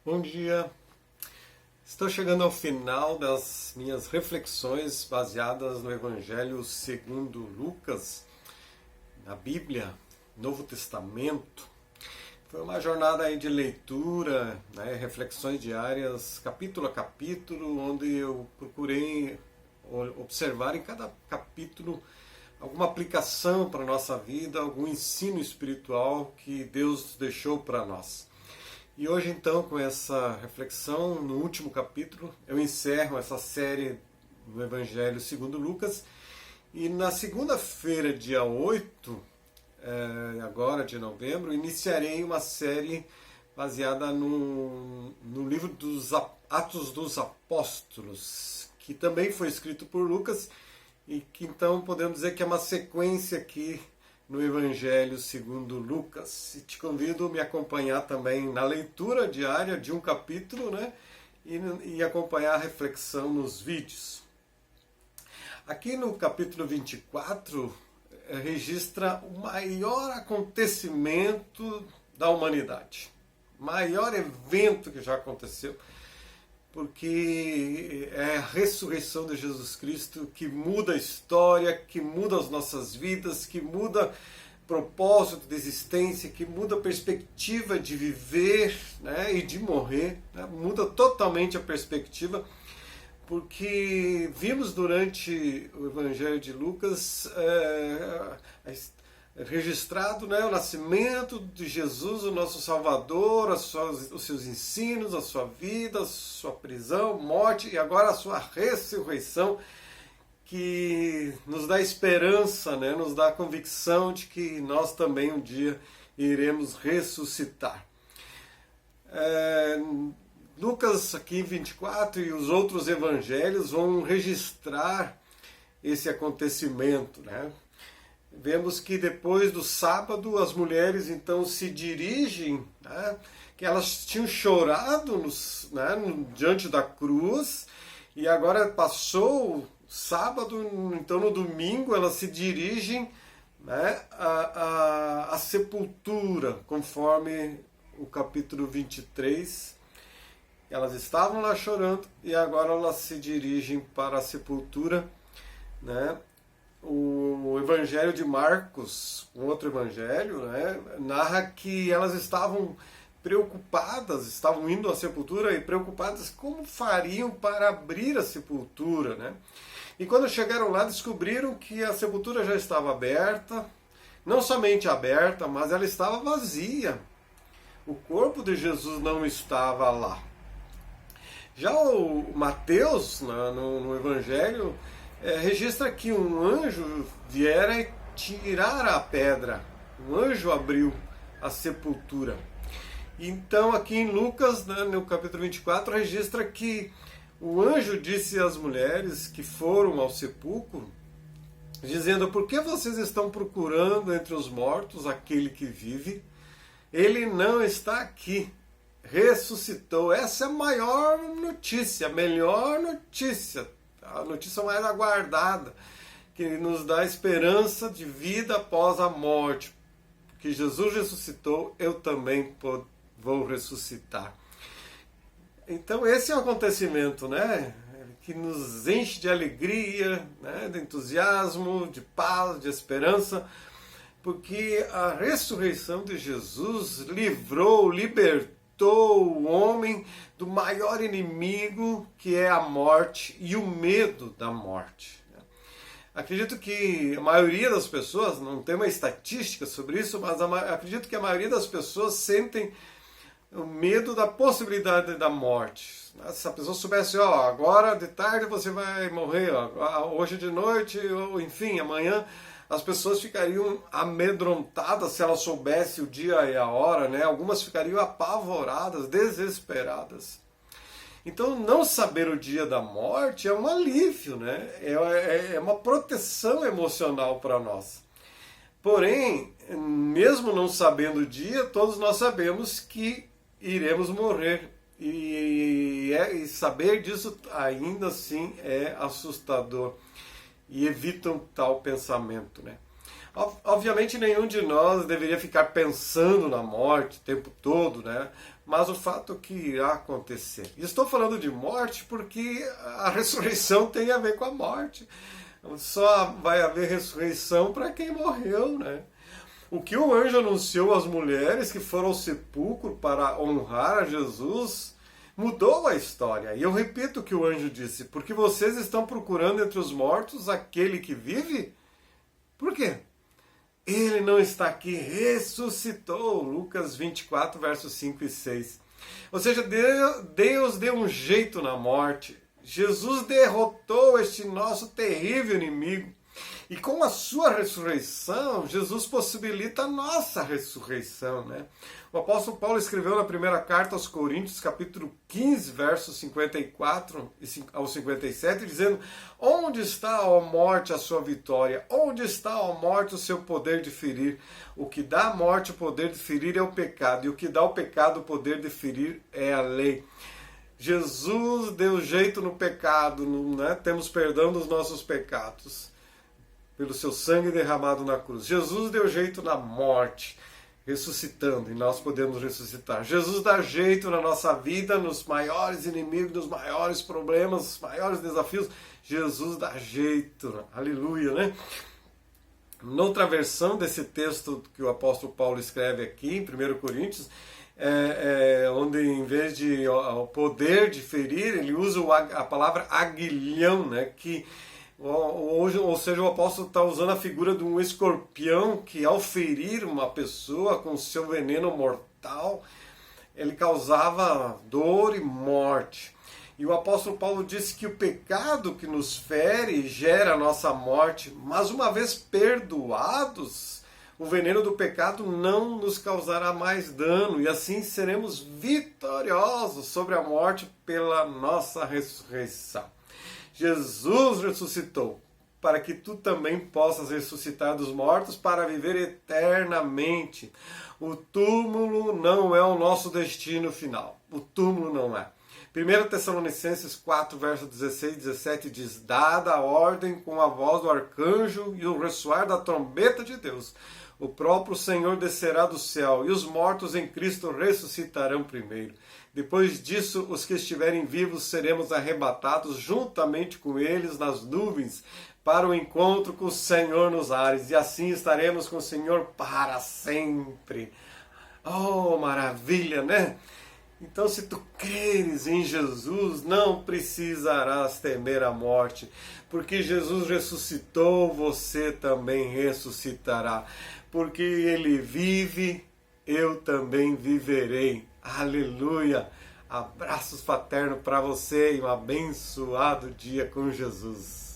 Bom dia. Estou chegando ao final das minhas reflexões baseadas no Evangelho segundo Lucas, na Bíblia, Novo Testamento. Foi uma jornada aí de leitura, reflexões diárias, capítulo a capítulo, onde eu procurei observar em cada capítulo alguma aplicação para a nossa vida, algum ensino espiritual que Deus deixou para nós. E hoje, então, com essa reflexão, no último capítulo, eu encerro essa série do Evangelho segundo Lucas. E na segunda-feira, dia 8, agora de novembro, iniciarei uma série baseada no livro dos Atos dos Apóstolos, que também foi escrito por Lucas e que, então, podemos dizer que é uma sequência aqui no Evangelho segundo Lucas. E te convido a me acompanhar também na leitura diária de um capítulo, e acompanhar a reflexão nos vídeos. Aqui no capítulo 24, registra o maior acontecimento da humanidade. Maior evento que já aconteceu, porque é a ressurreição de Jesus Cristo que muda a história, que muda as nossas vidas, que muda o propósito de existência, que muda a perspectiva de viver, e de morrer, muda totalmente a perspectiva, porque vimos durante o Evangelho de Lucas registrado o nascimento de Jesus, o nosso Salvador, os seus ensinos, a sua vida, a sua prisão, morte e agora a sua ressurreição, que nos dá esperança, nos dá a convicção de que nós também um dia iremos ressuscitar. Lucas aqui 24 e os outros evangelhos vão registrar esse acontecimento, Vemos que depois do sábado as mulheres então se dirigem, que elas tinham chorado diante da cruz, e agora passou o sábado, então no domingo elas se dirigem à sepultura, conforme o capítulo 23. Elas estavam lá chorando e agora elas se dirigem para a sepultura, O Evangelho de Marcos, um outro evangelho, narra que elas estavam preocupadas, estavam indo à sepultura e preocupadas como fariam para abrir a sepultura, E quando chegaram lá descobriram que a sepultura já estava aberta, não somente aberta, mas ela estava vazia. O corpo de Jesus não estava lá. Já o Mateus, no Evangelho, registra que um anjo viera e tirar a pedra. Um anjo abriu a sepultura. Então aqui em Lucas, no capítulo 24, registra que o anjo disse às mulheres que foram ao sepulcro, dizendo: por que vocês estão procurando entre os mortos aquele que vive? Ele não está aqui, ressuscitou. Essa é a maior notícia, a melhor notícia, a notícia mais aguardada, que nos dá esperança de vida após a morte. Porque Jesus ressuscitou, eu também vou ressuscitar. Então esse é um acontecimento, que nos enche de alegria, de entusiasmo, de paz, de esperança, porque a ressurreição de Jesus libertou o homem do maior inimigo, que é a morte e o medo da morte. Acredito que a maioria das pessoas, não tem uma estatística sobre isso, mas acredito que a maioria das pessoas sentem o medo da possibilidade da morte. Se a pessoa soubesse, agora de tarde você vai morrer, hoje de noite, ou enfim, amanhã, as pessoas ficariam amedrontadas se elas soubessem o dia e a hora, Algumas ficariam apavoradas, desesperadas. Então, não saber o dia da morte é um alívio, É uma proteção emocional para nós. Porém, mesmo não sabendo o dia, todos nós sabemos que iremos morrer. E saber disso ainda assim é assustador. E evitam tal pensamento, Obviamente nenhum de nós deveria ficar pensando na morte o tempo todo, mas o fato que irá acontecer. Estou falando de morte porque a ressurreição tem a ver com a morte. Só vai haver ressurreição para quem morreu, né? O que o anjo anunciou às mulheres que foram ao sepulcro para honrar a Jesus mudou a história. E eu repito o que o anjo disse: porque vocês estão procurando entre os mortos aquele que vive? Por quê? Ele não está aqui, ressuscitou. Lucas 24, versos 5 e 6. Ou seja, Deus deu um jeito na morte. Jesus derrotou este nosso terrível inimigo. E com a sua ressurreição, Jesus possibilita a nossa ressurreição, né? O apóstolo Paulo escreveu na primeira carta aos Coríntios, capítulo 15, versos 54 ao 57, dizendo: onde está, ó morte, a sua vitória? Onde está, ó morte, o seu poder de ferir? O que dá à morte o poder de ferir é o pecado, e o que dá ao pecado o poder de ferir é a lei. Jesus deu jeito no pecado, né? Temos perdão dos nossos pecados pelo seu sangue derramado na cruz. Jesus deu jeito na morte, ressuscitando, e nós podemos ressuscitar. Jesus dá jeito na nossa vida, nos maiores inimigos, nos maiores problemas, nos maiores desafios. Jesus dá jeito, aleluia, né? Noutra versão desse texto que o apóstolo Paulo escreve aqui, em 1 Coríntios, onde em vez de o poder de ferir, ele usa a palavra aguilhão, né? Que ou seja, o apóstolo está usando a figura de um escorpião que, ao ferir uma pessoa com seu veneno mortal, ele causava dor e morte. E o apóstolo Paulo disse que o pecado que nos fere gera a nossa morte, mas uma vez perdoados, o veneno do pecado não nos causará mais dano, e assim seremos vitoriosos sobre a morte pela nossa ressurreição. Jesus ressuscitou, para que tu também possas ressuscitar dos mortos para viver eternamente. O túmulo não é o nosso destino final. O túmulo não é. 1 Tessalonicenses 4, verso 16 e 17 diz: dada a ordem com a voz do arcanjo e o ressoar da trombeta de Deus, o próprio Senhor descerá do céu, e os mortos em Cristo ressuscitarão primeiro. Depois disso, os que estiverem vivos seremos arrebatados juntamente com eles nas nuvens para o encontro com o Senhor nos ares, e assim estaremos com o Senhor para sempre. Oh, maravilha, né? Então, se tu creres em Jesus, não precisarás temer a morte, porque Jesus ressuscitou, você também ressuscitará. Porque Ele vive, eu também viverei. Aleluia! Abraços fraternos para você e um abençoado dia com Jesus.